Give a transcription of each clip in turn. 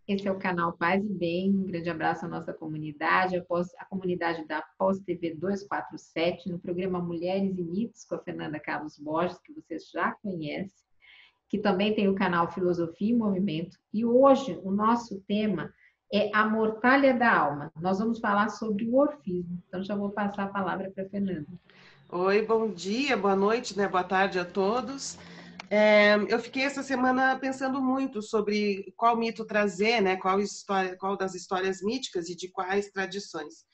Esse é o canal Paz e Bem. Um grande abraço à nossa comunidade, a comunidade da Pós TV 247, no programa Mulheres e Mitos, com a Fernanda Carlos Borges, que vocês já conhecem, que também tem o canal Filosofia e Movimento. E hoje o nosso tema é a mortalha da alma. Nós vamos falar sobre o orfismo. Então já vou passar a palavra para a Fernanda. Oi, bom dia, boa noite, né? Boa tarde a todos. Eu fiquei essa semana pensando muito sobre qual mito trazer, né? Qual das histórias míticas e de quais tradições.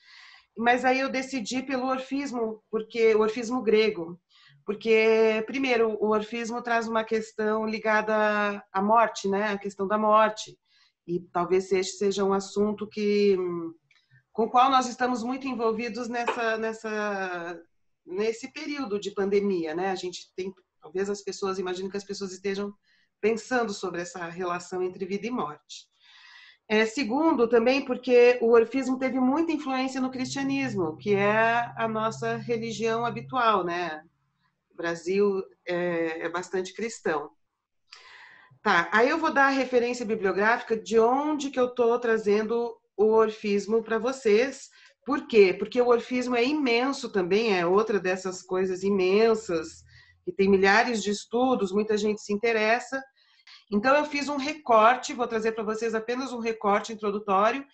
Mas aí eu decidi pelo orfismo, porque o orfismo grego, porque primeiro o orfismo traz uma questão ligada à morte, né? A questão da morte. E talvez este seja um assunto com o qual nós estamos muito envolvidos nesse período de pandemia, né? A gente tem, talvez as pessoas, imagino que as pessoas estejam pensando sobre essa relação entre vida e morte. Segundo, também porque o orfismo teve muita influência no cristianismo, que é a nossa religião habitual, né? O Brasil é bastante cristão. Tá, aí eu vou dar a referência bibliográfica de onde que eu estou trazendo o orfismo para vocês. Por quê? Porque o orfismo é imenso também, é outra dessas coisas imensas, que tem milhares de estudos, muita gente se interessa. Então eu fiz um recorte, vou trazer para vocês apenas um recorte introdutório,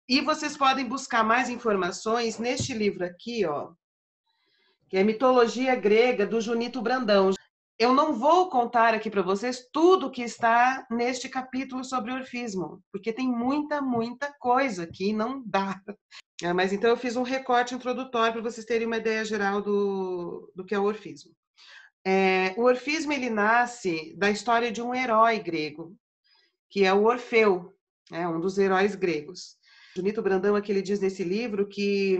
e vocês podem buscar mais informações neste livro aqui, ó, que é Mitologia Grega, do Junito Brandão. Eu não vou contar aqui para vocês tudo que está neste capítulo sobre orfismo, porque tem muita coisa que não dá. Mas então eu fiz um recorte introdutório para vocês terem uma ideia geral do que é o orfismo. O orfismo ele nasce da história de um herói grego, que é o Orfeu, um dos heróis gregos. Junito Brandão aqui ele diz nesse livro que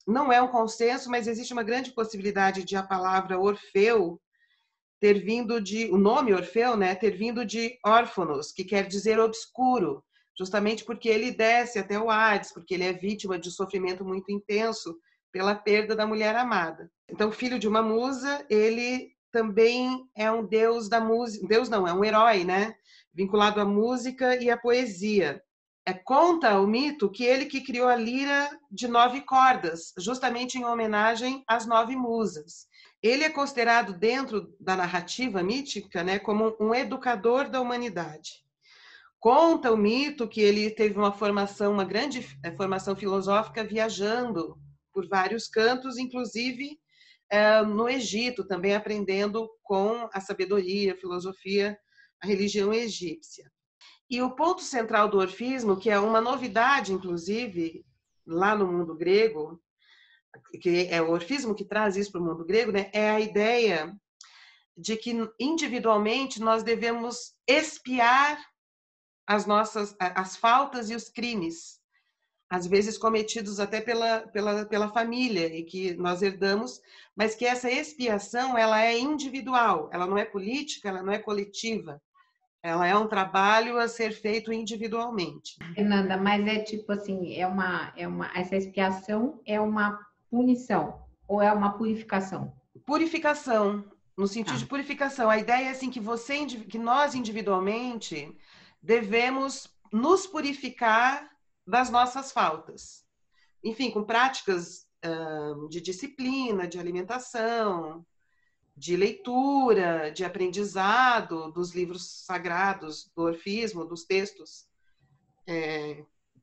não é um consenso, mas existe uma grande possibilidade de a palavra Orfeu ter vindo o nome Orfeu, né, ter vindo de órfãos, que quer dizer obscuro, justamente porque ele desce até o Hades, porque ele é vítima de sofrimento muito intenso pela perda da mulher amada. Então, filho de uma musa, ele também é um deus da música, deus não, é um herói, né, vinculado à música e à poesia. Conta o mito que ele que criou a lira de 9 cordas, justamente em homenagem às 9 musas. Ele é considerado dentro da narrativa mítica, né, como um educador da humanidade. Conta o mito que ele teve uma grande formação filosófica viajando por vários cantos, inclusive no Egito, também aprendendo com a sabedoria, a filosofia, a religião egípcia. E o ponto central do orfismo, que é uma novidade, inclusive, lá no mundo grego, que é o orfismo que traz isso para o mundo grego, né, é a ideia de que individualmente nós devemos expiar as faltas e os crimes, às vezes cometidos até pela família e que nós herdamos, mas que essa expiação ela é individual, ela não é política, ela não é coletiva, ela é um trabalho a ser feito individualmente. Fernanda, mas é tipo assim, essa expiação é uma punição ou é uma purificação? Purificação, no sentido Tá. de purificação. A ideia é assim que nós individualmente devemos nos purificar das nossas faltas. Enfim, com práticas de disciplina, de alimentação, de leitura, de aprendizado dos livros sagrados, do orfismo, dos textos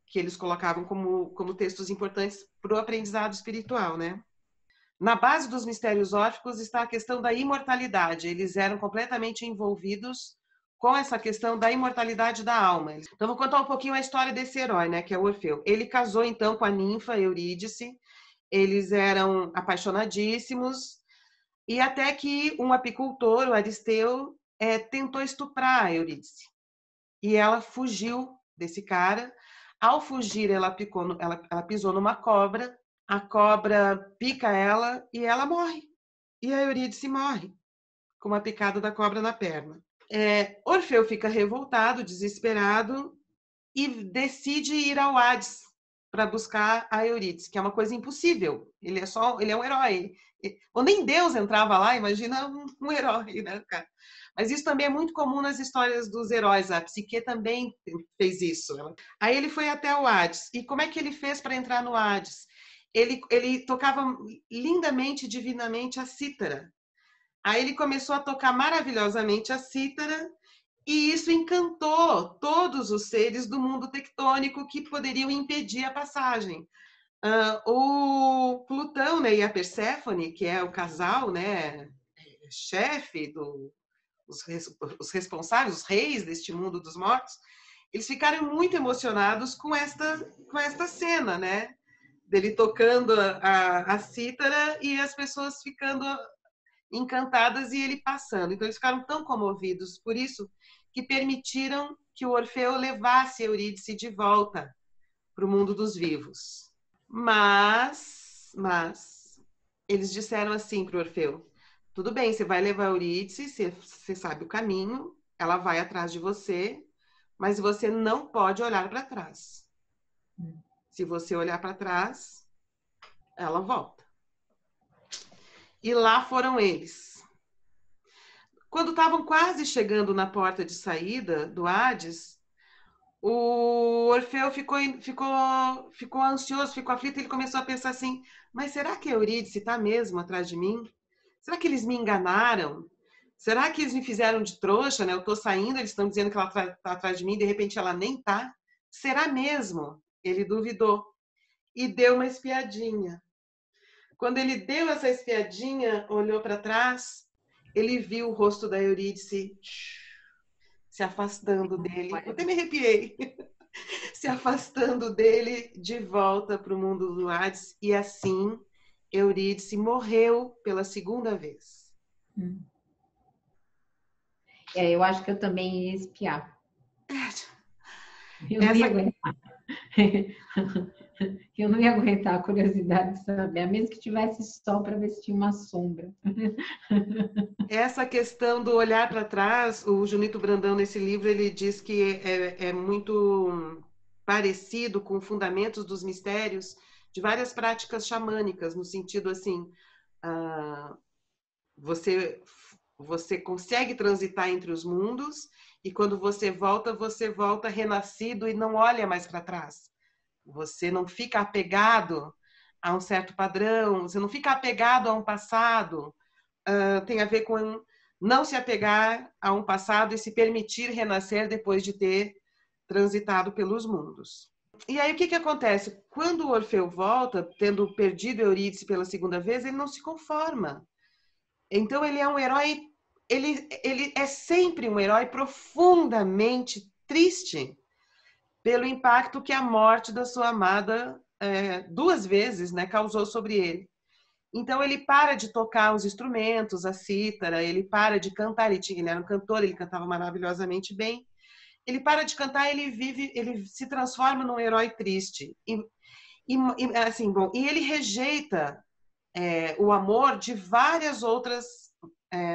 que eles colocavam como textos importantes para o aprendizado espiritual, né? Na base dos mistérios órficos está a questão da imortalidade. Eles eram completamente envolvidos com essa questão da imortalidade da alma. Então, vou contar um pouquinho a história desse herói, né, que é o Orfeu. Ele casou, então, com a ninfa Eurídice. Eles eram apaixonadíssimos. E até que um apicultor, o Aristeu, tentou estuprar a Eurídice. E ela fugiu desse cara. Ao fugir, ela pisou numa cobra, a cobra pica ela e ela morre. E a Eurídice morre, com uma picada da cobra na perna. Orfeu fica revoltado, desesperado, e decide ir ao Hades para buscar a Eurídice, que é uma coisa impossível. Ele é um herói. Ou nem Deus entrava lá, imagina um herói, né, cara? Mas isso também é muito comum nas histórias dos heróis. A Psique também fez isso. Aí ele foi até o Hades. E como é que ele fez para entrar no Hades? Ele tocava lindamente, divinamente a cítara. Aí ele começou a tocar maravilhosamente a cítara, e isso encantou todos os seres do mundo tectônico que poderiam impedir a passagem. O Plutão, né, e a Perséfone, que é o casal, né, chefe os responsáveis, os reis deste mundo dos mortos, eles ficaram muito emocionados com esta cena, né, dele tocando a cítara e as pessoas ficando encantadas e ele passando. Então eles ficaram tão comovidos por isso que permitiram que o Orfeu levasse Eurídice de volta para o mundo dos vivos. Mas eles disseram assim para o Orfeu: tudo bem, você vai levar Eurídice, você sabe o caminho, ela vai atrás de você, mas você não pode olhar para trás. Se você olhar para trás, ela volta. E lá foram eles. Quando estavam quase chegando na porta de saída do Hades, o Orfeu ficou ansioso, ficou aflito. Ele começou a pensar assim: mas será que a Eurídice está mesmo atrás de mim? Será que eles me enganaram? Será que eles me fizeram de trouxa, né? Eu estou saindo, eles estão dizendo que ela está atrás de mim, de repente ela nem está. Será mesmo? Ele duvidou e deu uma espiadinha. Quando ele deu essa espiadinha, olhou para trás, ele viu o rosto da Eurídice se afastando dele. Eu até me arrepiei. Se afastando dele de volta para o mundo do Hades. E assim, Eurídice morreu pela segunda vez. Eu acho que eu também ia espiar. Eu não Essa... ia aguentar. Eu não ia aguentar a curiosidade de saber, mesmo que tivesse sol para ver se tinha uma sombra. Essa questão do olhar para trás, o Junito Brandão, nesse livro, ele diz que é muito parecido com fundamentos dos mistérios de várias práticas xamânicas, no sentido assim, você consegue transitar entre os mundos e quando você volta renascido e não olha mais para trás. Você não fica apegado a um certo padrão, você não fica apegado a um passado. Tem a ver com não se apegar a um passado e se permitir renascer depois de ter transitado pelos mundos. E aí o que acontece? Quando o Orfeu volta, tendo perdido Eurídice pela segunda vez, ele não se conforma. Então ele é um herói, ele é sempre um herói profundamente triste pelo impacto que a morte da sua amada duas vezes, né, causou sobre ele. Então ele para de tocar os instrumentos, a cítara, ele para de cantar, ele era um cantor, ele cantava maravilhosamente bem. Ele para de cantar, ele se transforma num herói triste. Assim, bom, e ele rejeita o amor de várias outras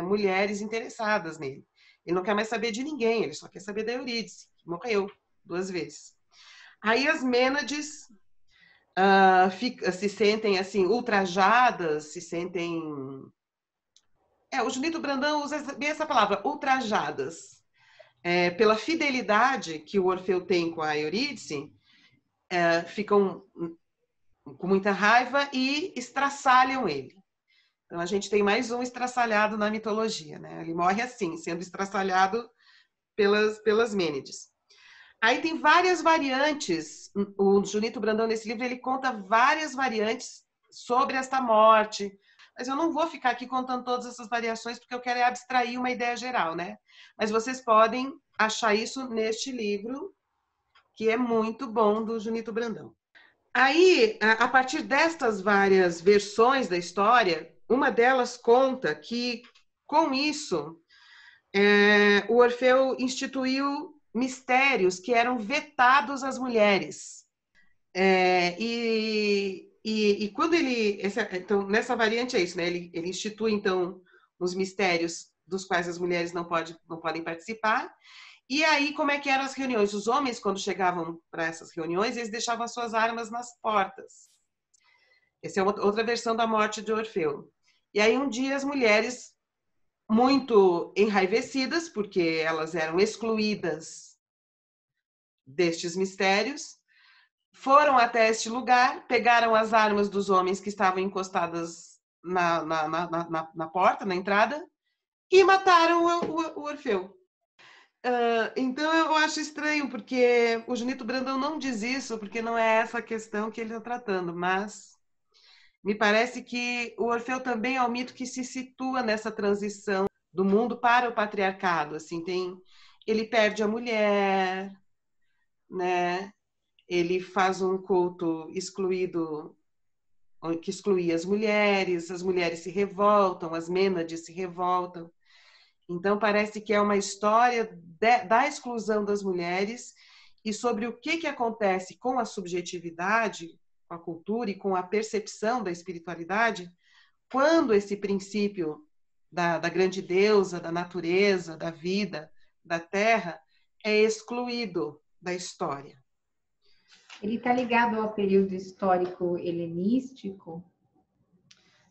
mulheres interessadas nele. Ele não quer mais saber de ninguém, ele só quer saber da Eurídice, que morreu duas vezes. Aí as Mênades se sentem assim ultrajadas, se sentem... o Junito Brandão usa bem essa palavra, ultrajadas. Pela fidelidade que o Orfeu tem com a Eurídice, ficam com muita raiva e estraçalham ele. Então a gente tem mais um estraçalhado na mitologia, né? Ele morre assim, sendo estraçalhado pelas Mênades. Aí tem várias variantes. O Junito Brandão, nesse livro, ele conta várias variantes sobre esta morte. Mas eu não vou ficar aqui contando todas essas variações, porque eu quero abstrair uma ideia geral, né? Mas vocês podem achar isso neste livro, que é muito bom, do Junito Brandão. Aí, a partir destas várias versões da história, uma delas conta que, com isso, o Orfeu instituiu mistérios que eram vetados às mulheres. E quando então, nessa variante é isso, né? Ele institui, então, os mistérios dos quais as mulheres não podem participar, E aí, como é que eram as reuniões? Os homens, quando chegavam para essas reuniões, eles deixavam as suas armas nas portas. Essa é outra versão da morte de Orfeu. E aí, um dia, as mulheres, muito enraivecidas, porque elas eram excluídas destes mistérios, foram até este lugar, pegaram as armas dos homens que estavam encostadas na porta, na entrada, e mataram o Orfeu. Então eu acho estranho, porque o Junito Brandão não diz isso, porque não é essa a questão que ele está tratando, mas me parece que o Orfeu também é um mito que se situa nessa transição do mundo para o patriarcado. Assim, ele perde a mulher, né? Ele faz um culto excluído, que excluía as mulheres se revoltam, as Mênades se revoltam. Então, parece que é uma história da exclusão das mulheres e sobre o que acontece com a subjetividade, com a cultura e com a percepção da espiritualidade, quando esse princípio da grande deusa, da natureza, da vida, da terra, é excluído da história. Ele está ligado ao período histórico helenístico?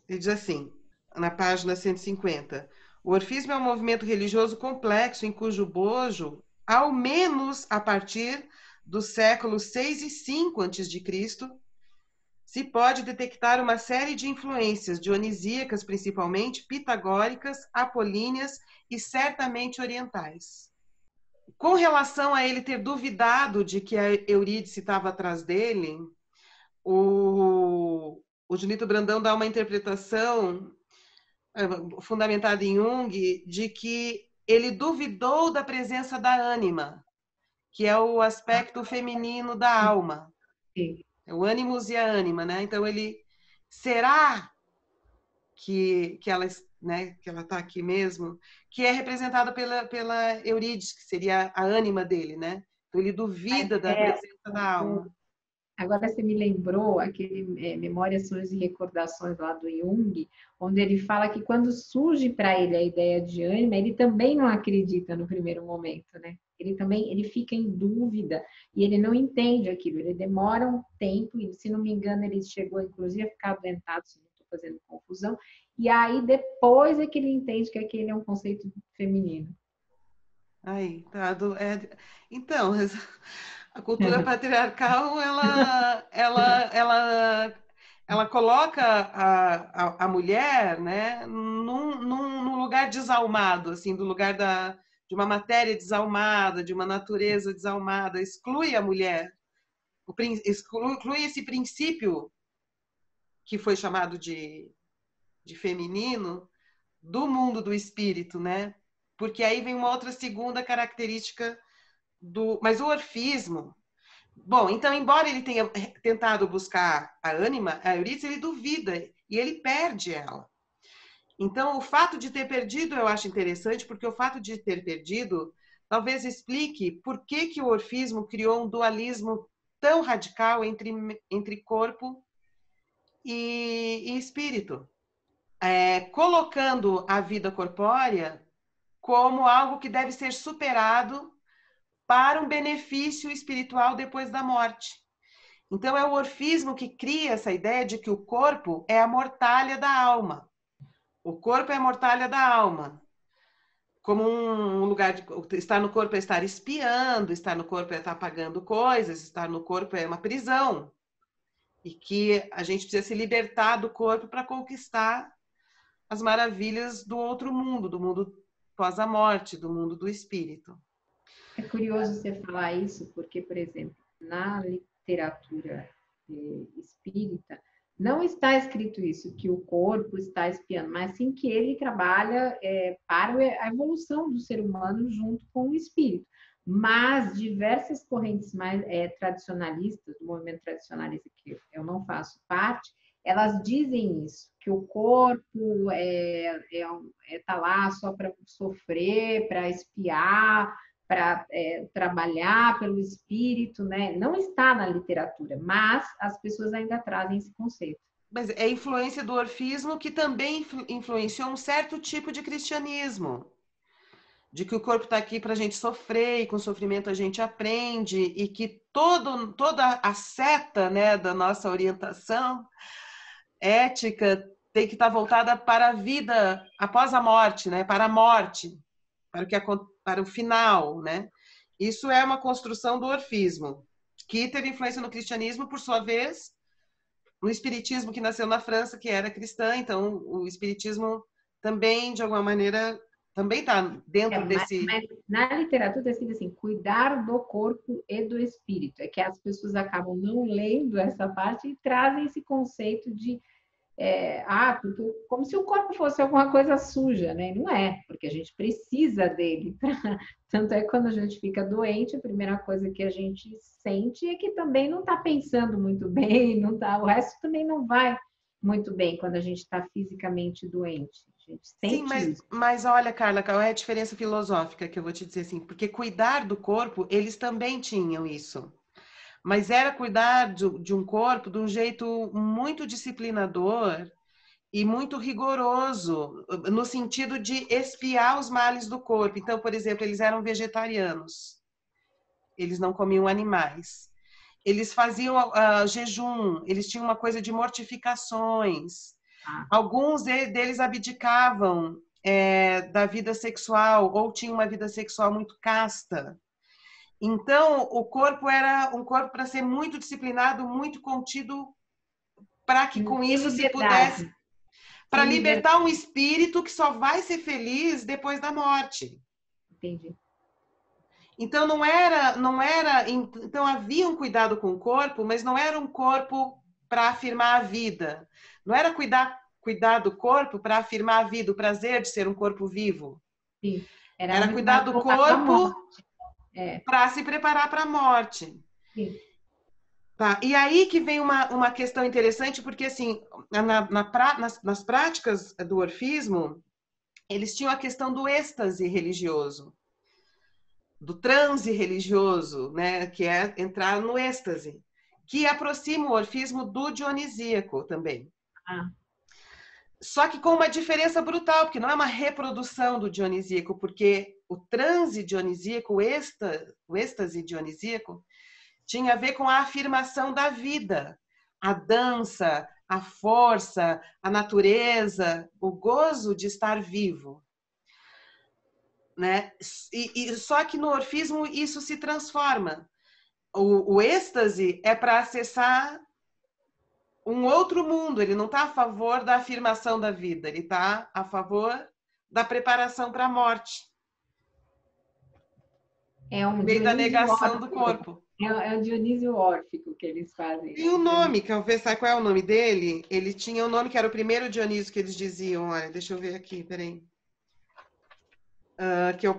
Ele diz assim, na página 150, o orfismo é um movimento religioso complexo em cujo bojo, ao menos a partir dos séculos 6 e 5 a.C., se pode detectar uma série de influências dionisíacas, principalmente, pitagóricas, apolíneas e certamente orientais. Com relação a ele ter duvidado de que a Eurídice estava atrás dele, o Junito Brandão dá uma interpretação fundamentada em Jung de que ele duvidou da presença da ânima, que é o aspecto feminino da alma. Sim. É o ânimos e a ânima, né? Então será que ela, né, que ela está aqui mesmo, que é representada pela Eurídice, que seria a ânima dele, né? Então ele duvida da presença da alma. Agora você me lembrou aquele Memórias, Sonhos e Recordações lá do Jung, onde ele fala que quando surge para ele a ideia de ânima, ele também não acredita no primeiro momento, né? Ele fica em dúvida e ele não entende aquilo, ele demora um tempo, e se não me engano, ele chegou inclusive a ficar adoentado, se não estou fazendo confusão, e aí depois é que ele entende que aquele é um conceito feminino. Aí, tá. Então, a cultura patriarcal, ela coloca a mulher, né, num lugar desalmado, assim, do lugar de uma matéria desalmada, de uma natureza desalmada, exclui a mulher, exclui esse princípio que foi chamado de feminino do mundo do espírito, né? Porque aí vem uma outra segunda característica mas o orfismo, bom, então, embora ele tenha tentado buscar a ânima, a Eurídice, ele duvida e ele perde ela. Então, o fato de ter perdido eu acho interessante, porque o fato de ter perdido talvez explique por que o orfismo criou um dualismo tão radical entre corpo e espírito, colocando a vida corpórea como algo que deve ser superado para um benefício espiritual depois da morte. Então, é o orfismo que cria essa ideia de que o corpo é a mortalha da alma. O corpo é a mortalha da alma. Como um lugar de estar no corpo é estar espiando, estar no corpo é estar pagando coisas, estar no corpo é uma prisão. E que a gente precisa se libertar do corpo para conquistar as maravilhas do outro mundo, do mundo pós a morte, do mundo do espírito. É curioso você falar isso, porque, por exemplo, na literatura espírita, não está escrito isso, que o corpo está espiando, mas sim que ele trabalha para a evolução do ser humano junto com o espírito. Mas diversas correntes mais tradicionalistas, do movimento tradicionalista, que eu não faço parte, elas dizem isso, que o corpo tá lá só para sofrer, para espiar, para trabalhar pelo espírito, né? Não está na literatura, mas as pessoas ainda trazem esse conceito. Mas é influência do orfismo que também influenciou um certo tipo de cristianismo. de que o corpo está aqui para a gente sofrer, e com o sofrimento a gente aprende, e que toda a seta, né, da nossa orientação ética tem que estar voltada para a vida após a morte, né, para a morte, para o final, né? Isso é uma construção do orfismo, que teve influência no cristianismo, por sua vez, no espiritismo, que nasceu na França, que era cristã. Então o espiritismo também, de alguma maneira, também está dentro desse... Mas na literatura é assim, cuidar do corpo e do espírito. É que as pessoas acabam não lendo essa parte e trazem esse conceito de porque, como se o corpo fosse alguma coisa suja, né? Não é, porque a gente precisa dele. Tanto é que quando a gente fica doente, a primeira coisa que a gente sente é que também não está pensando muito bem, não tá, o resto também não vai muito bem quando a gente está fisicamente doente. A gente Sim, sente isso. mas olha, Carla, qual é a diferença filosófica que eu vou te dizer assim? Porque cuidar do corpo, eles também tinham isso. Mas era cuidar de um corpo de um jeito muito disciplinador e muito rigoroso, no sentido de expiar os males do corpo. Então, por exemplo, eles eram vegetarianos, eles não comiam animais. Eles faziam jejum, eles tinham uma coisa de mortificações. Alguns deles abdicavam da vida sexual ou tinham uma vida sexual muito casta. Então, o corpo era um corpo para ser muito disciplinado, muito contido, para que com Sem isso se pudesse, liberdade. para Sem libertar liberdade. um espírito que só vai ser feliz depois da morte. Entendi. Então então havia um cuidado com o corpo, mas não era um corpo para afirmar a vida. Não era cuidar do corpo para afirmar a vida, o prazer de ser um corpo vivo. Sim. Era Era muito cuidar mais do voltado à corpo morte. É. para se preparar para a morte. Sim. Tá. E aí que vem uma questão interessante, porque assim, nas práticas do orfismo, eles tinham a questão do êxtase religioso, do transe religioso, né, que é entrar no êxtase, que aproxima o orfismo do dionisíaco também. Ah, Só que com uma diferença brutal, porque não é uma reprodução do dionisíaco, porque o transe dionisíaco, o êxtase dionisíaco, tinha a ver com a afirmação da vida, a dança, a força, a natureza, o gozo de estar vivo, né? E só que no orfismo isso se transforma. O êxtase é para acessar um outro mundo, ele não está a favor da afirmação da vida, ele está a favor da preparação para a morte, é um por meio da Dionísio negação do órfico. corpo. É um Dionísio órfico que eles fazem, Tem né? um nome, que eu ver sabe qual é o nome dele? Ele tinha um nome que era o primeiro Dionísio que eles diziam. Olha, deixa eu ver aqui, peraí. Que é o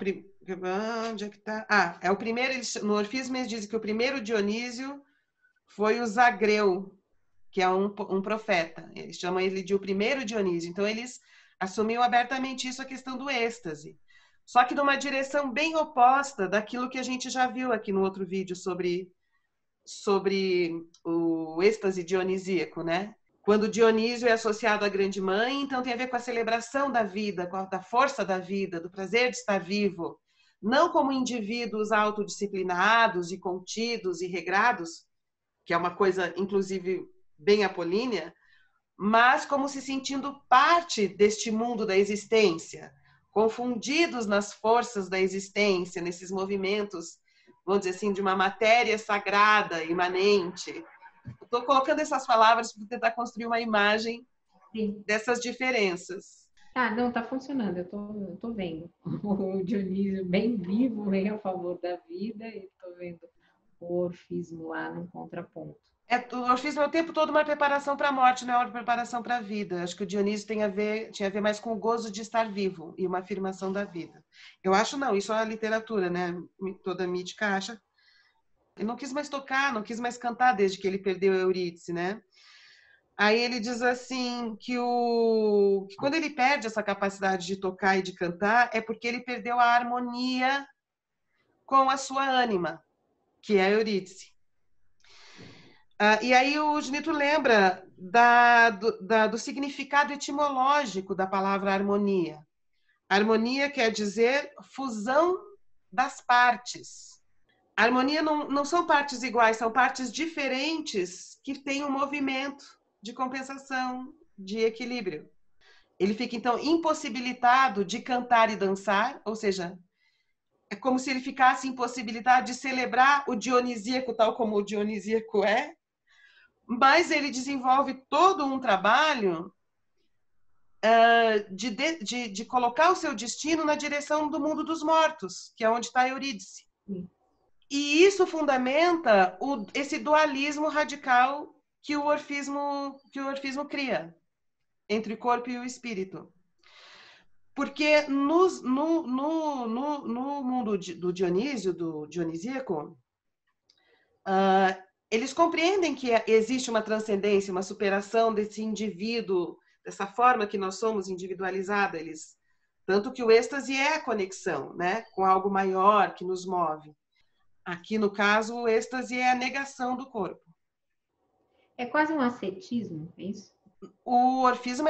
onde é que tá? É o primeiro. No Orfismo eles dizem que o primeiro Dionísio foi o Zagreu, que é um profeta. Eles chamam ele de o primeiro Dionísio. Então eles assumiam abertamente isso, a questão do êxtase. Só que numa direção bem oposta daquilo que a gente já viu aqui no outro vídeo sobre o êxtase dionisíaco, né? Quando Dionísio é associado à grande mãe, então tem a ver com a celebração da vida, da força da vida, do prazer de estar vivo, não como indivíduos autodisciplinados e contidos e regrados, que é uma coisa, inclusive, bem apolínea, mas como se sentindo parte deste mundo da existência, confundidos nas forças da existência, nesses movimentos, vamos dizer assim, de uma matéria sagrada, imanente. Estou colocando essas palavras para tentar construir uma imagem Sim. dessas diferenças. Não, tá funcionando, eu tô vendo. O Dionísio bem vivo, bem a favor da vida, e tô vendo o orfismo lá no contraponto. O orfismo é o tempo todo uma preparação para a morte, não é uma preparação para a vida. Acho que o Dionísio tinha a ver mais com o gozo de estar vivo e uma afirmação da vida. Eu acho não, isso é a literatura, né? Toda mítica acha. Ele não quis mais tocar, não quis mais cantar desde que ele perdeu Eurídice, né? Aí ele diz assim que quando ele perde essa capacidade de tocar e de cantar é porque ele perdeu a harmonia com a sua ânima, que é a Eurídice. E aí o Junito lembra do significado etimológico da palavra harmonia. Harmonia quer dizer fusão das partes. Harmonia não são partes iguais, são partes diferentes que têm um movimento de compensação, de equilíbrio. Ele fica, então, impossibilitado de cantar e dançar, ou seja, é como se ele ficasse impossibilitado de celebrar o dionisíaco tal como o dionisíaco é, mas ele desenvolve todo um trabalho de colocar o seu destino na direção do mundo dos mortos, que é onde está Eurídice. E isso fundamenta esse dualismo radical que o orfismo cria entre o corpo e o espírito. Porque no mundo do Dionísio, do dionisíaco, eles compreendem que existe uma transcendência, uma superação desse indivíduo, dessa forma que nós somos individualizada. Tanto que o êxtase é a conexão, né, com algo maior que nos move. Aqui, no caso, o êxtase é a negação do corpo. É quase um ascetismo, é isso? O orfismo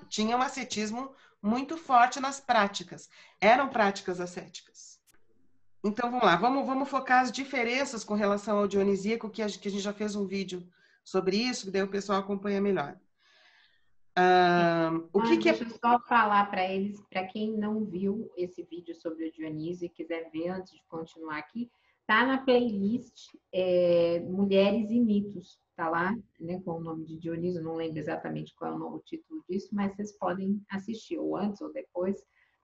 tinha um ascetismo muito forte nas práticas. Eram práticas ascéticas. Então, vamos lá. Vamos focar as diferenças com relação ao dionisíaco, que a gente já fez um vídeo sobre isso, que daí o pessoal acompanha melhor. Deixa eu só falar para eles, para quem não viu esse vídeo sobre o Dionísio e quiser ver antes de continuar aqui, tá na playlist Mulheres e Mitos, tá lá, né, com o nome de Dionísio, não lembro exatamente qual é o título disso, mas vocês podem assistir, ou antes ou depois,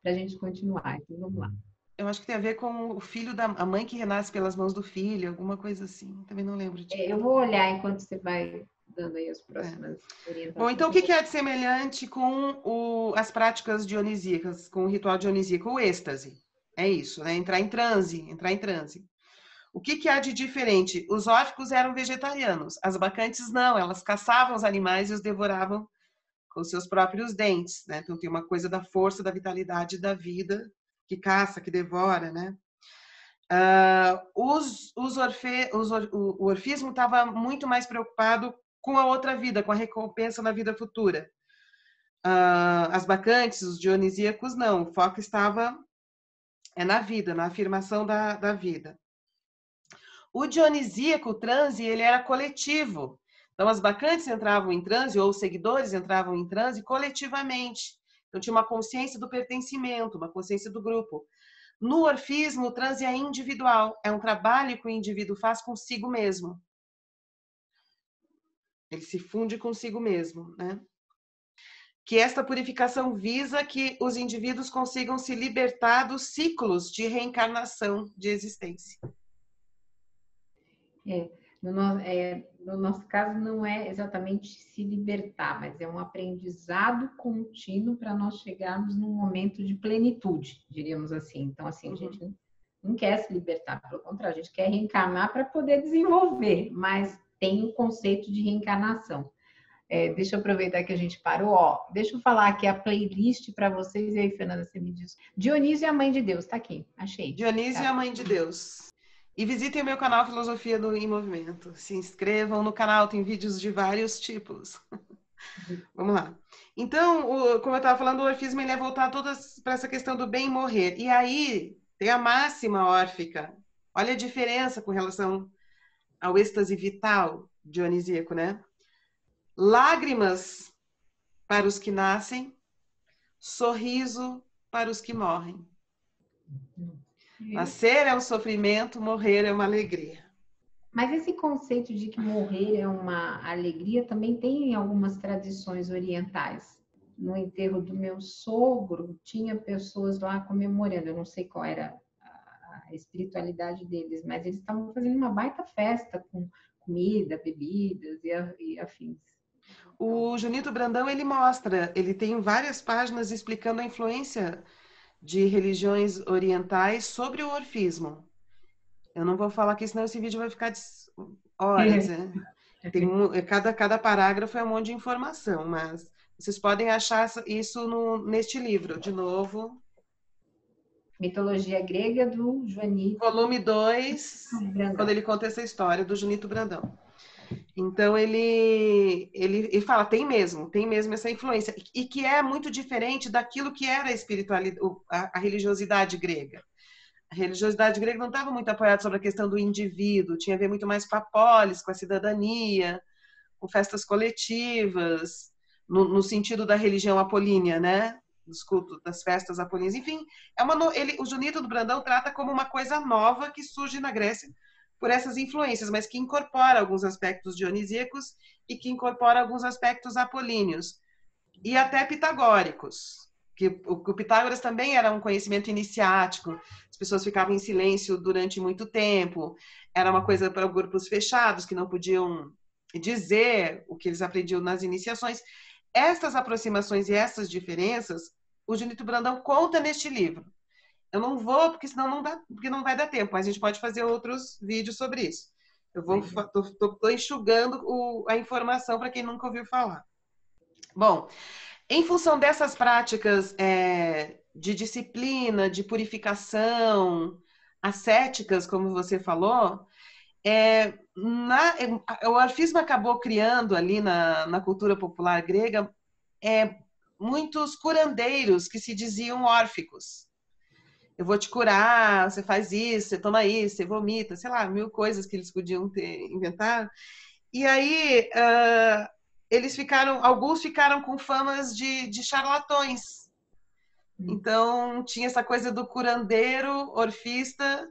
para a gente continuar. Então, vamos lá. Eu acho que tem a ver com o filho a mãe que renasce pelas mãos do filho, alguma coisa assim. Também não lembro de. Eu vou olhar enquanto você vai dando aí as próximas orientações. Bom, então o que é de semelhante com as práticas dionisíacas, com o ritual dionisíaco? O êxtase. É isso, né? Entrar em transe. O que há de diferente? Os órficos eram vegetarianos, as bacantes não, elas caçavam os animais e os devoravam com seus próprios dentes, né? Então tem uma coisa da força, da vitalidade da vida, que caça, que devora, né? O orfismo estava muito mais preocupado com a outra vida, com a recompensa na vida futura. As bacantes, os dionisíacos, não. O foco estava na vida, na afirmação da vida. O dionisíaco, o transe, ele era coletivo. Então, as bacantes entravam em transe, ou os seguidores entravam em transe coletivamente. Então, tinha uma consciência do pertencimento, uma consciência do grupo. No orfismo, o transe é individual, é um trabalho que o indivíduo faz consigo mesmo. Ele se funde consigo mesmo, né? Que esta purificação visa que os indivíduos consigam se libertar dos ciclos de reencarnação de existência. No nosso caso, não é exatamente se libertar, mas é um aprendizado contínuo para nós chegarmos num momento de plenitude, diríamos assim. Então, assim, a gente não quer se libertar, pelo contrário, a gente quer reencarnar para poder desenvolver, mas tem o conceito de reencarnação. Deixa eu aproveitar que a gente parou. Deixa eu falar aqui a playlist para vocês. E aí, Fernanda, você me diz. Dionísio e a Mãe de Deus, tá aqui, achei. Dionísio e a Mãe de Deus. E visitem o meu canal Filosofia em Movimento. Se inscrevam no canal, tem vídeos de vários tipos. Vamos lá. Então, como eu estava falando, o orfismo ele é voltado para essa questão do bem morrer. E aí tem a máxima órfica. Olha a diferença com relação ao êxtase vital dionisíaco, né? Lágrimas para os que nascem, sorriso para os que morrem. Nascer é um sofrimento, morrer é uma alegria. Mas esse conceito de que morrer é uma alegria também tem em algumas tradições orientais. No enterro do meu sogro, tinha pessoas lá comemorando. Eu não sei qual era a espiritualidade deles, mas eles estavam fazendo uma baita festa com comida, bebidas e afins. O Junito Brandão, ele tem várias páginas explicando a influência de religiões orientais sobre o orfismo. Eu não vou falar aqui, senão esse vídeo vai ficar de horas. Né? Cada parágrafo é um monte de informação, mas vocês podem achar isso neste livro, de novo. Mitologia Grega do Junito. Volume 2, quando ele conta essa história do Junito Brandão. Então ele fala, tem mesmo essa influência, e que é muito diferente daquilo que era a espiritualidade, a religiosidade grega. A religiosidade grega não estava muito apoiada sobre a questão do indivíduo, tinha a ver muito mais com a polis, com a cidadania, com festas coletivas, no sentido da religião apolínea, né? Dos cultos, das festas apolíneas. Enfim, o Junito do Brandão trata como uma coisa nova que surge na Grécia por essas influências, mas que incorpora alguns aspectos dionisíacos e que incorpora alguns aspectos apolíneos e até pitagóricos. Que o Pitágoras também era um conhecimento iniciático, as pessoas ficavam em silêncio durante muito tempo, era uma coisa para grupos fechados que não podiam dizer o que eles aprendiam nas iniciações. Essas aproximações e essas diferenças, o Junito Brandão conta neste livro. Eu não vou, porque senão não dá, porque não vai dar tempo, mas a gente pode fazer outros vídeos sobre isso. Eu tô enxugando a informação para quem nunca ouviu falar. Bom, em função dessas práticas de disciplina, de purificação, ascéticas, como você falou, o orfismo acabou criando ali na cultura popular grega muitos curandeiros que se diziam órficos. Eu vou te curar, você faz isso, você toma isso, você vomita, sei lá, 1000 coisas que eles podiam ter inventado. E aí, alguns ficaram com famas de charlatões. Então, tinha essa coisa do curandeiro, orfista,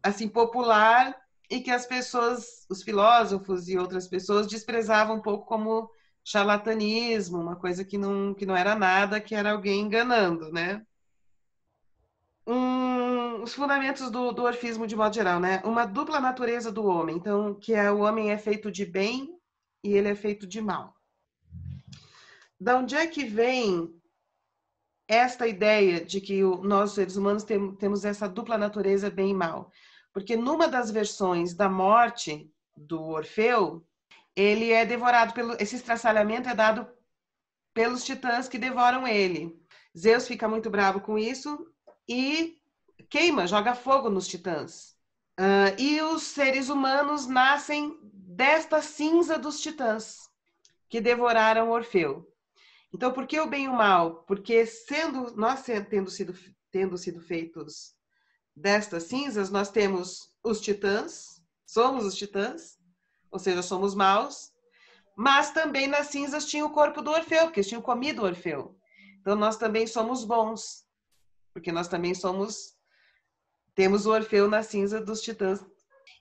assim, popular, e que as pessoas, os filósofos e outras pessoas desprezavam um pouco como charlatanismo, uma coisa que não era nada, que era alguém enganando, né? Os fundamentos do orfismo de modo geral, né? Uma dupla natureza do homem, então, que o homem é feito de bem e ele é feito de mal. Da onde é que vem esta ideia de que nós, seres humanos, temos essa dupla natureza bem e mal? Porque numa das versões da morte do Orfeu, ele é devorado esse estraçalhamento é dado pelos titãs que devoram ele. Zeus fica muito bravo com isso e joga fogo nos titãs. E os seres humanos nascem desta cinza dos titãs que devoraram Orfeu. Então, por que o bem e o mal? Porque nós tendo sido feitos destas cinzas, nós temos os titãs, somos os titãs, ou seja, somos maus, mas também nas cinzas tinha o corpo do Orfeu, porque eles tinham comido o Orfeu. Então, nós também somos bons, porque nós também temos o Orfeu na cinza dos titãs.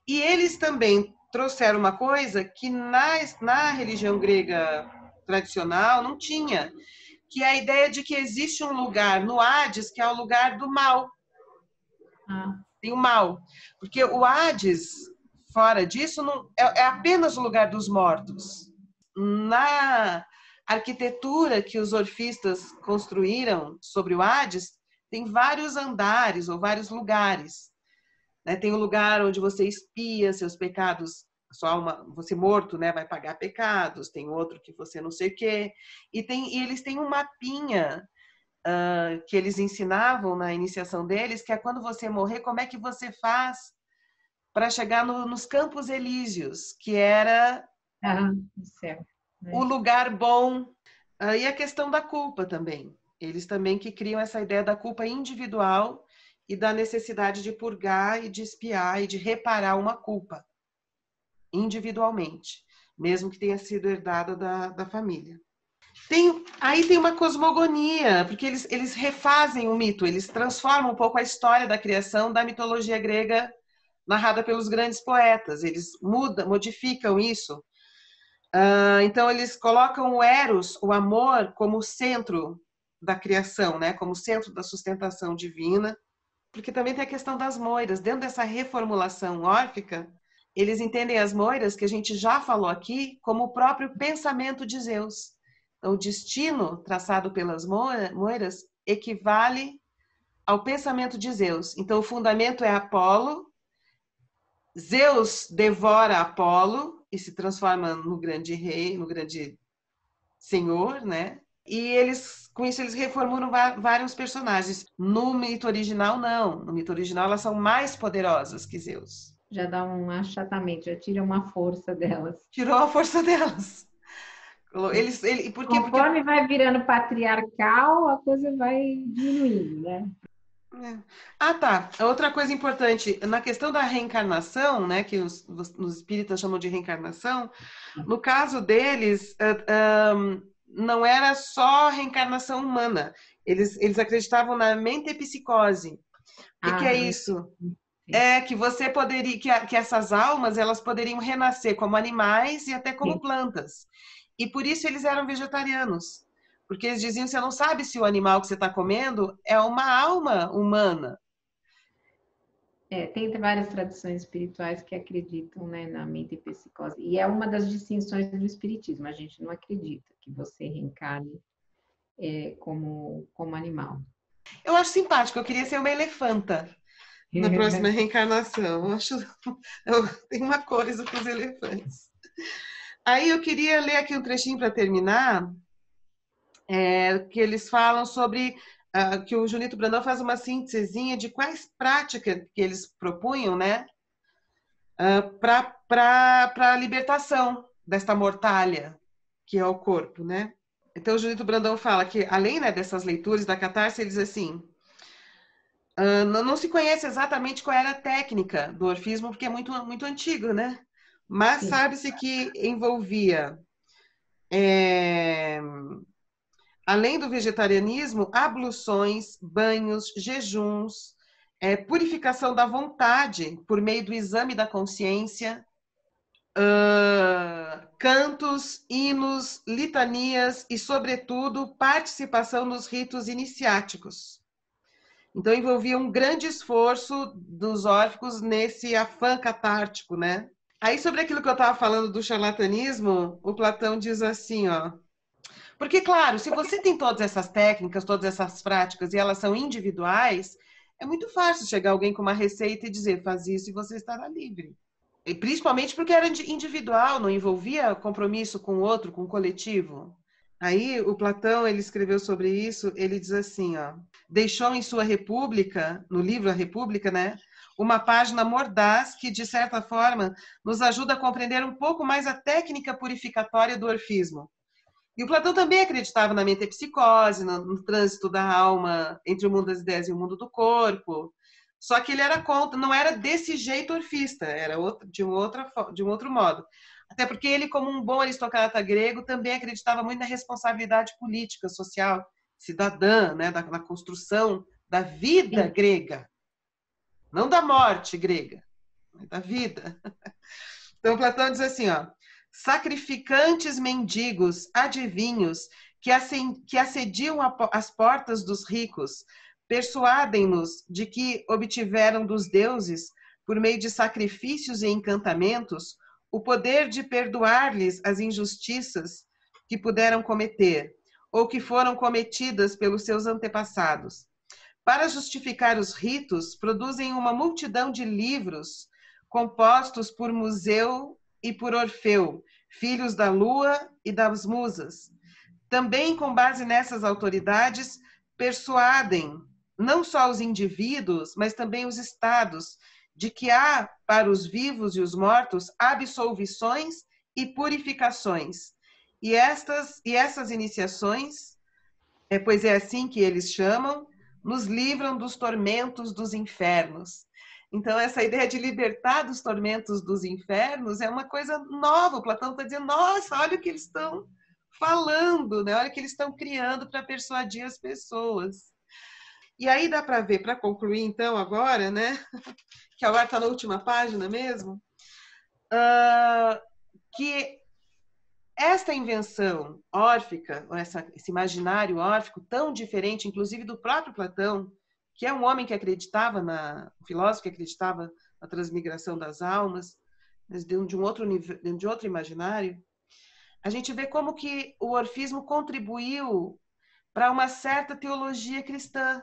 E eles também trouxeram uma coisa que na religião grega tradicional não tinha, que é a ideia de que existe um lugar no Hades que é o lugar do mal. Tem o mal. Porque o Hades, fora disso, é apenas o lugar dos mortos. Na arquitetura que os orfistas construíram sobre o Hades, tem vários andares ou vários lugares. Tem um lugar onde você expia seus pecados, você morto, né, vai pagar pecados, tem outro que você não sei o quê, e eles têm um mapinha que eles ensinavam na iniciação deles, que é quando você morrer, como é que você faz para chegar nos Campos Elíseos, que era o lugar bom. E a questão da culpa também. Eles também que criam essa ideia da culpa individual e da necessidade de purgar e de expiar e de reparar uma culpa individualmente, mesmo que tenha sido herdada da família. Aí tem uma cosmogonia, porque eles refazem o mito, eles transformam um pouco a história da criação da mitologia grega narrada pelos grandes poetas, eles modificam isso. Então eles colocam o Eros, o amor, como centro da criação, né? Como centro da sustentação divina, porque também tem a questão das moiras. Dentro dessa reformulação órfica, eles entendem as moiras, que a gente já falou aqui, como o próprio pensamento de Zeus. Então, o destino traçado pelas moiras equivale ao pensamento de Zeus. Então, o fundamento é Apolo, Zeus devora Apolo e se transforma no grande rei, no grande senhor, né? E com isso eles reformulam vários personagens. No mito original, não. No mito original, elas são mais poderosas que Zeus. Já dá um achatamento, já tira uma força delas. Tirou a força delas. Por quê? Porque Conforme vai virando patriarcal, a coisa vai diminuindo, né? é. Ah, tá. Outra coisa importante, na questão da reencarnação, né, que os espíritas chamam de reencarnação, no caso deles, não era só reencarnação humana. Eles acreditavam na mentepsicose. O que Ah, é sim. isso? É que você poderia, que essas almas, elas poderiam renascer como animais e até como plantas. E por isso eles eram vegetarianos. Porque eles diziam, você não sabe se o animal que você está comendo é uma alma humana. Tem várias tradições espirituais que acreditam, né, na metempsicose. E é uma das distinções do espiritismo. A gente não acredita que você reencarne como animal. Eu acho simpático, eu queria ser uma elefanta na próxima reencarnação. Eu tenho uma coisa com os elefantes. Aí eu queria ler aqui um trechinho para terminar, que eles falam sobre que o Junito Brandão faz uma síntesezinha de quais práticas que eles propunham, né, para a libertação desta mortalha que é o corpo, né? Então o Junito Brandão fala que além, né, dessas leituras da catarse, ele diz assim: não se conhece exatamente qual era a técnica do orfismo, porque é muito, muito antigo, né? Mas Sim. sabe-se que envolvia, além do vegetarianismo, abluções, banhos, jejuns, purificação da vontade por meio do exame da consciência, cantos, hinos, litanias e, sobretudo, participação nos ritos iniciáticos. Então, envolvia um grande esforço dos órficos nesse afã catártico, né? Aí, sobre aquilo que eu estava falando do charlatanismo, o Platão diz assim, ó. Porque, claro, se você tem todas essas técnicas, todas essas práticas, e elas são individuais, é muito fácil chegar alguém com uma receita e dizer, faz isso e você estará livre. E principalmente porque era individual, não envolvia compromisso com o outro, com o coletivo. Aí o Platão, ele escreveu sobre isso, ele diz assim, ó, deixou em sua República, no livro A República, né, uma página mordaz que, de certa forma, nos ajuda a compreender um pouco mais a técnica purificatória do orfismo. E o Platão também acreditava na metempsicose, no trânsito da alma entre o mundo das ideias e o mundo do corpo. Só que ele era contra, não era desse jeito orfista, era de um outro modo. Até porque ele, como um bom aristocrata grego, também acreditava muito na responsabilidade política, social, cidadã, né, na construção da vida Sim. grega, não da morte grega, mas da vida. Então, Platão diz assim, ó, sacrificantes mendigos, adivinhos, que assediam as portas dos ricos, persuadem-nos de que obtiveram dos deuses, por meio de sacrifícios e encantamentos, o poder de perdoar-lhes as injustiças que puderam cometer, ou que foram cometidas pelos seus antepassados. Para justificar os ritos, produzem uma multidão de livros compostos por Museu e por Orfeu, filhos da lua e das musas. Também, com base nessas autoridades, persuadem não só os indivíduos, mas também os estados, de que há para os vivos e os mortos absolvições e purificações. E essas iniciações, pois é assim que eles chamam, nos livram dos tormentos dos infernos. Então, essa ideia de libertar dos tormentos dos infernos é uma coisa nova. O Platão está dizendo, nossa, olha o que eles estão falando, né? Olha o que eles estão criando para persuadir as pessoas. E aí dá para ver, para concluir então agora, né? Que agora está na última página mesmo, que esta invenção órfica, esse imaginário órfico tão diferente, inclusive do próprio Platão, que é um homem que acreditava um filósofo que acreditava na transmigração das almas, mas dentro de um outro imaginário, a gente vê como que o orfismo contribuiu para uma certa teologia cristã,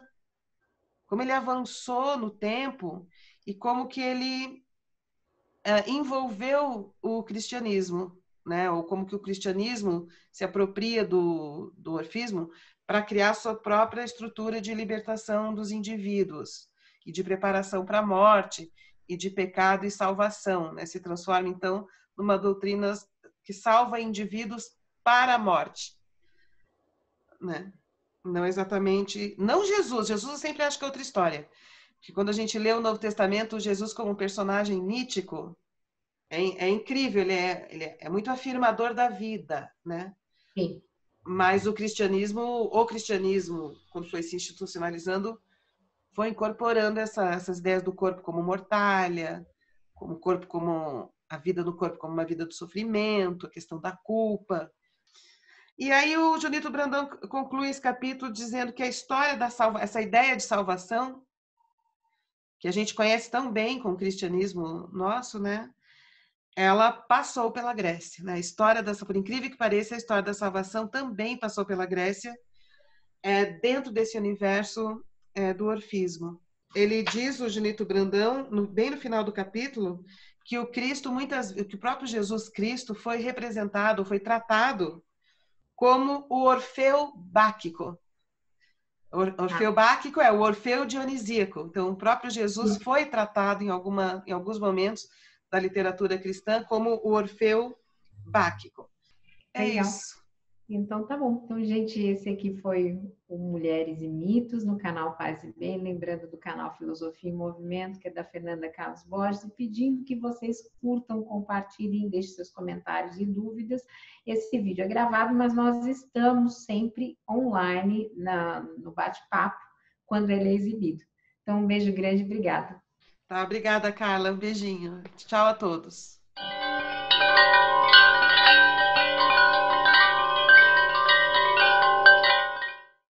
como ele avançou no tempo e como que ele envolveu o cristianismo, né? Ou como que o cristianismo se apropria do orfismo para criar sua própria estrutura de libertação dos indivíduos e de preparação para a morte e de pecado e salvação, né? Se transforma, então, numa doutrina que salva indivíduos para a morte, né? Não exatamente... Não Jesus. Jesus eu sempre acho que é outra história. Que quando a gente lê o Novo Testamento, Jesus como um personagem mítico, é incrível, ele é muito afirmador da vida, né? Sim. Mas o cristianismo, quando foi se institucionalizando, foi incorporando essas ideias do corpo como mortalha, como corpo como a vida do corpo como uma vida do sofrimento, a questão da culpa. E aí o Junito Brandão conclui esse capítulo dizendo que a história essa ideia de salvação, que a gente conhece tão bem com o cristianismo nosso, né? Ela passou pela Grécia, né? A história por incrível que pareça, a história da salvação também passou pela Grécia, dentro desse universo do orfismo. Ele diz, o Junito Brandão, bem no final do capítulo, que que o próprio Jesus Cristo foi representado, foi tratado como o Orfeu Báquico. Orfeu Báquico é o Orfeu Dionisíaco. Então, o próprio Jesus foi tratado em alguns momentos da literatura cristã como o Orfeu Báquico. É Legal. isso. Então tá bom. Então, gente, esse aqui foi o Mulheres e Mitos no canal Paz e Bem, lembrando do canal Filosofia em Movimento, que é da Fernanda Carlos Borges, e pedindo que vocês curtam, compartilhem, deixem seus comentários e dúvidas. Esse vídeo é gravado, mas nós estamos sempre online no bate-papo quando ele é exibido. Então, um beijo grande, obrigada. Tá, obrigada, Carla. Um beijinho. Tchau a todos.